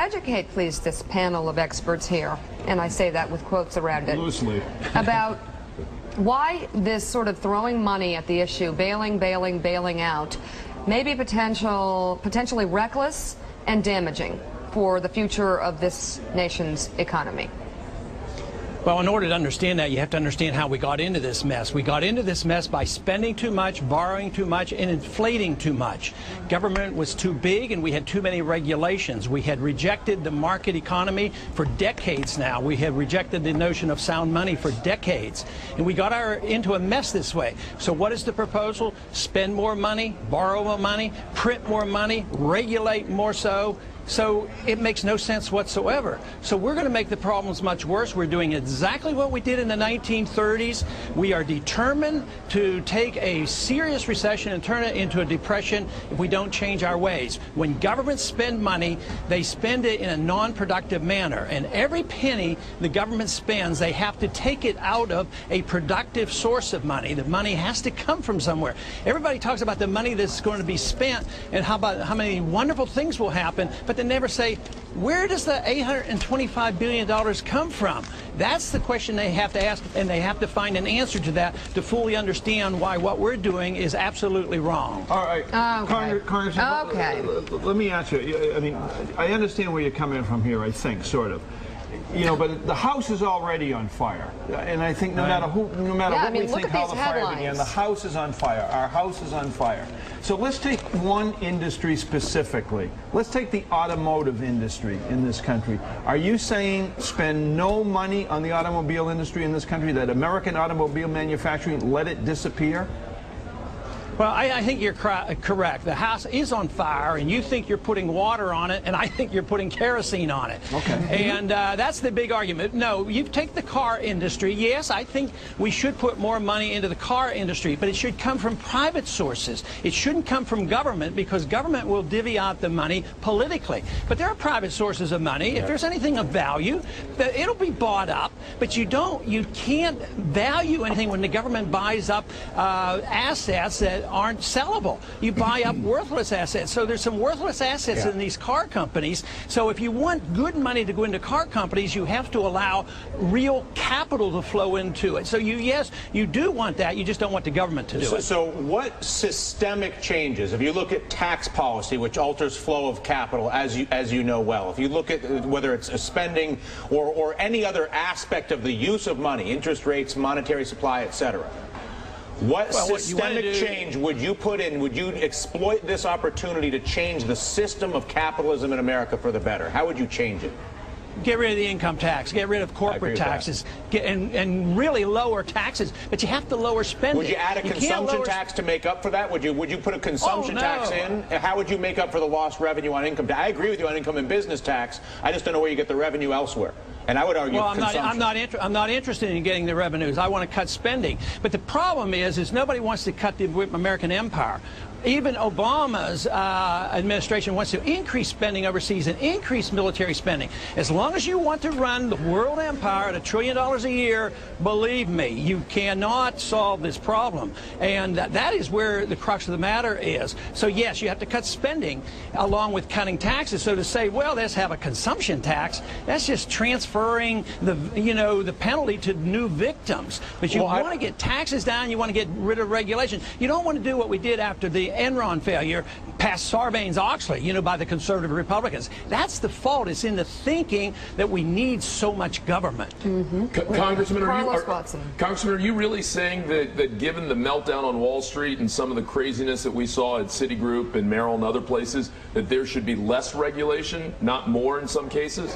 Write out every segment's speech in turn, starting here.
educate, please, this panel of experts here, and I say that with quotes around it, loosely, about why this sort of throwing money at the issue, bailing out, may be potentially reckless and damaging for the future of this nation's economy. Well, in order to understand that, you have to understand how we got into this mess. We got into this mess by spending too much, borrowing too much, and inflating too much. Government was too big, and we had too many regulations. We had rejected the market economy for decades now. We had rejected the notion of sound money for decades. And we got into a mess this way. So what is the proposal? Spend more money, borrow more money, print more money, regulate more so. So it makes no sense whatsoever. So we're going to make the problems much worse. We're doing exactly what we did in the 1930s. We are determined to take a serious recession and turn it into a depression if we don't change our ways. When governments spend money, they spend it in a non-productive manner. And every penny the government spends, they have to take it out of a productive source of money. The money has to come from somewhere. Everybody talks about the money that's going to be spent and how many wonderful things will happen, but they never say, where does the $825 billion come from? That's the question they have to ask, and they have to find an answer to that to fully understand why what we're doing is absolutely wrong. All right. Okay. Congressman, let me ask you. I mean, I understand where you're coming from here, I think, sort of. You know, but the house is already on fire, and I think no matter what we think how the fire began, the house is on fire. Our house is on fire. So let's take one industry specifically. Let's take the automotive industry in this country. Are you saying spend no money on the automobile industry in this country, that American automobile manufacturing, let it disappear? Well, I think you're correct. The house is on fire, and you think you're putting water on it, and I think you're putting kerosene on it. Okay. And that's the big argument. No, you take the car industry. Yes, I think we should put more money into the car industry, but it should come from private sources. It shouldn't come from government, because government will divvy out the money politically. But there are private sources of money. If there's anything of value, it'll be bought up. But you can't value anything when the government buys up assets that aren't sellable. You buy up worthless assets. So there's some worthless assets in these car companies. So if you want good money to go into car companies, you have to allow real capital to flow into it. So yes, you do want that. You just don't want the government to do it. So what systemic changes, if you look at tax policy, which alters flow of capital, as you know well, if you look at whether it's spending or any other aspect of the use of money, interest rates, monetary supply, etc., what systemic change would you put in? Would you exploit this opportunity to change the system of capitalism in America for the better? How would you change it? Get rid of the income tax, get rid of corporate taxes, and really lower taxes, but you have to lower spending. Would you add a consumption tax to make up for that? Would you put a consumption tax in? How would you make up for the lost revenue on income tax? I agree with you on income and business tax. I just don't know where you get the revenue elsewhere. And I would argue I'm not interested in getting the revenues. I want to cut spending. But the problem is nobody wants to cut the American empire. Even Obama's administration wants to increase spending overseas and increase military spending. As long as you want to run the world empire at $1 trillion a year, believe me, you cannot solve this problem. And that is where the crux of the matter is. So yes, you have to cut spending along with cutting taxes. So to say, well, let's have a consumption tax, that's just transferring the penalty to new victims. But you want to get taxes down, you want to get rid of regulation. You don't want to do what we did after the Enron failure, passed Sarbanes-Oxley, by the conservative Republicans. That's the fault. It's in the thinking that we need so much government. Congressman, are you really saying that given the meltdown on Wall Street and some of the craziness that we saw at Citigroup and Merrill and other places, that there should be less regulation, not more in some cases?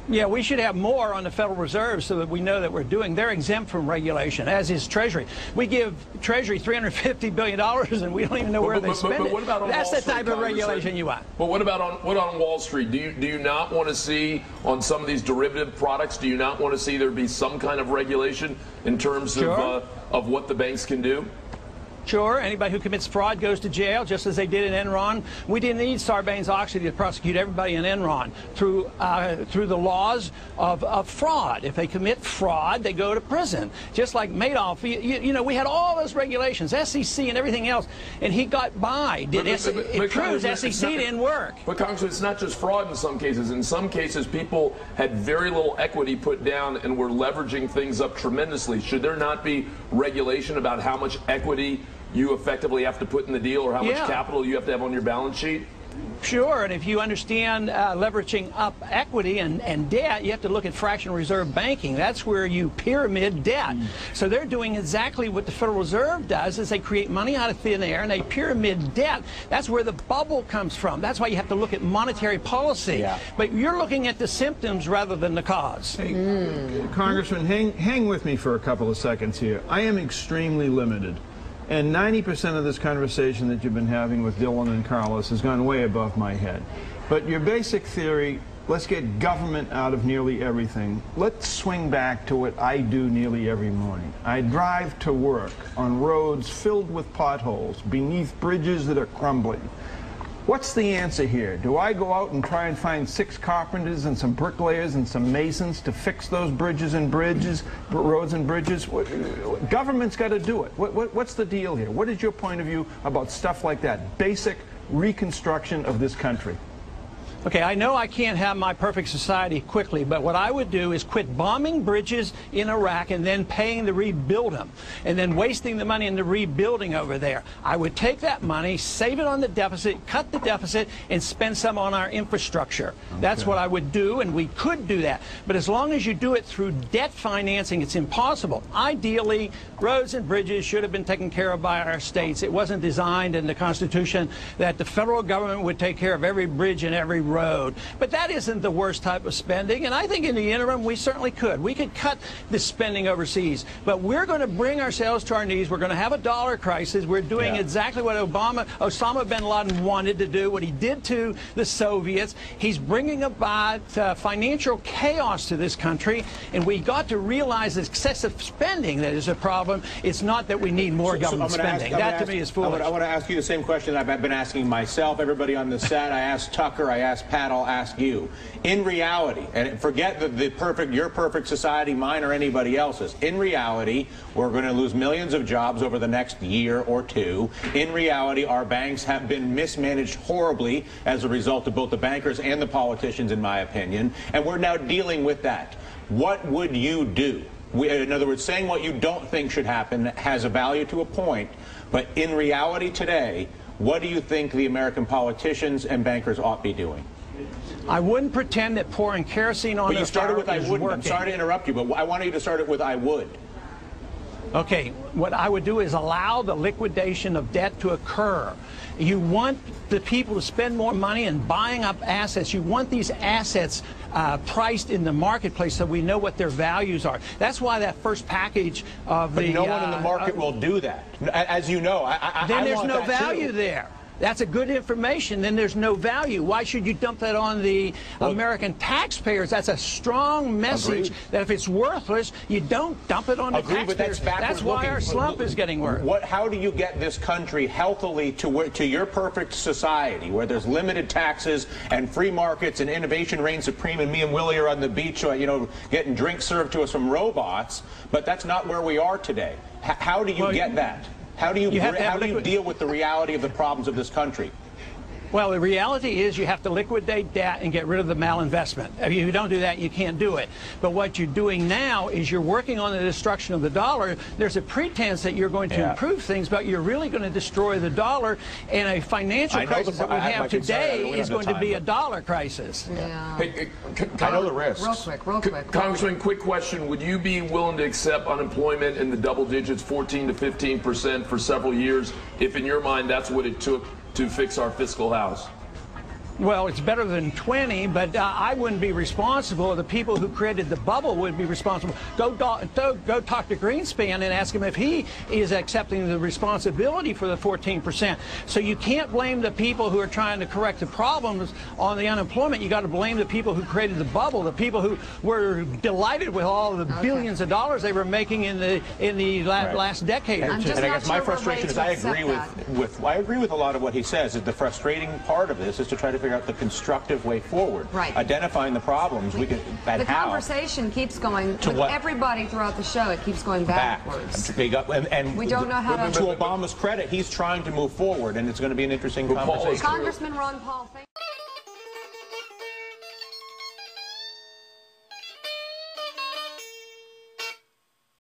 Yeah, we should have more on the Federal Reserve so that we know that we're doing. They're exempt from regulation, as is Treasury. We give Treasury $350 billion, and we don't even know where they spend it. What about on That's Wall the type Street, of regulation you want. But what about on Wall Street? Do you not want to see on some of these derivative products? Do you not want to see there be some kind of regulation in terms of what the banks can do? Sure, anybody who commits fraud goes to jail, just as they did in Enron. We didn't need Sarbanes-Oxley to prosecute everybody in Enron through the laws of fraud. If they commit fraud, they go to prison. Just like Madoff, you know, we had all those regulations, SEC and everything else, and he got by. It proves SEC didn't work. But Congressman, it's not just fraud in some cases. In some cases, people had very little equity put down and were leveraging things up tremendously. Should there not be regulation about how much equity you effectively have to put in the deal, or how much capital you have to have on your balance sheet? Sure, and if you understand leveraging up equity and debt, you have to look at fractional reserve banking. That's where you pyramid debt. So they're doing exactly what the Federal Reserve does, is they create money out of thin air and they pyramid debt. That's where the bubble comes from. That's why you have to look at monetary policy. Yeah. But you're looking at the symptoms rather than the cause. Hey, Congressman, hang with me for a couple of seconds here. I am extremely limited. And 90% of this conversation that you've been having with Dylan and Carlos has gone way above my head. But your basic theory, let's get government out of nearly everything. Let's swing back to what I do nearly every morning. I drive to work on roads filled with potholes, beneath bridges that are crumbling. What's the answer here? Do I go out and try and find 6 carpenters and some bricklayers and some masons to fix those roads and bridges? Government's got to do it. What's the deal here? What is your point of view about stuff like that? Basic reconstruction of this country. Okay, I know I can't have my perfect society quickly, but what I would do is quit bombing bridges in Iraq and then paying to rebuild them, and then wasting the money in the rebuilding over there. I would take that money, save it on the deficit, cut the deficit, and spend some on our infrastructure. Okay. That's what I would do, and we could do that. But as long as you do it through debt financing, it's impossible. Ideally, roads and bridges should have been taken care of by our states. It wasn't designed in the Constitution that the federal government would take care of every bridge and every road. But that isn't the worst type of spending, and I think in the interim we certainly could. We could cut the spending overseas, but we're going to bring ourselves to our knees. We're going to have a dollar crisis. We're doing exactly what Osama bin Laden wanted to do, what he did to the Soviets. He's bringing about financial chaos to this country, and we got to realize that excessive spending that is a problem. It's not that we need more government spending. That to me is foolish. I want to ask you the same question that I've been asking myself, everybody on the set. I asked Tucker, I asked Pat, I'll ask you. In reality, and forget your perfect society, mine or anybody else's. In reality, we're going to lose millions of jobs over the next year or two. In reality, our banks have been mismanaged horribly as a result of both the bankers and the politicians, in my opinion, and we're now dealing with that. What would you do? In other words, saying what you don't think should happen has a value to a point, but in reality today, what do you think the American politicians and bankers ought to be doing? I wouldn't pretend that pouring kerosene on the fire is working. But you started with I wouldn't. I'm sorry to interrupt you, but I wanted you to start it with I would. Okay, what I would do is allow the liquidation of debt to occur. You want the people to spend more money in buying up assets. You want these assets priced in the marketplace so we know what their values are. That's why that first package of but no one in the market will do that. As you know, then there's no value there. That's a good information. Then there's no value. Why should you dump that on the American taxpayers? That's a strong message that if it's worthless, you don't dump it on the taxpayers. But that's why our slump is getting worse. How do you get this country healthily to your perfect society where there's limited taxes and free markets and innovation reigns supreme, and me and Willie are on the beach, getting drinks served to us from robots? But that's not where we are today. How do you get that? How do you deal with the reality of the problems of this country? Well, the reality is you have to liquidate debt and get rid of the malinvestment. If you don't do that, you can't do it. But what you're doing now is you're working on the destruction of the dollar. There's a pretense that you're going to improve things, but you're really going to destroy the dollar. And a financial crisis that we have today is going to be a dollar crisis. Yeah. Hey, I know the risks. Real quick. Congressman, quick question. Would you be willing to accept unemployment in the double digits, 14 to 15% for several years, if in your mind that's what it took to fix our fiscal house? Well, it's better than 20, but I wouldn't be responsible. The people who created the bubble would be responsible. Go talk to Greenspan and ask him if he is accepting the responsibility for the 14%. So you can't blame the people who are trying to correct the problems on the unemployment. You got to blame the people who created the bubble, the people who were delighted with all the billions of dollars they were making in the last decade or two. And I guess my frustration is I agree with a lot of what he says. The frustrating part of this is to try to figure out the constructive way forward. Right. Identifying the problems we can. The conversation keeps going with everybody throughout the show. It keeps going backwards. And we don't know how to Obama's credit, he's trying to move forward, and it's going to be an interesting conversation. Congressman Ron Paul.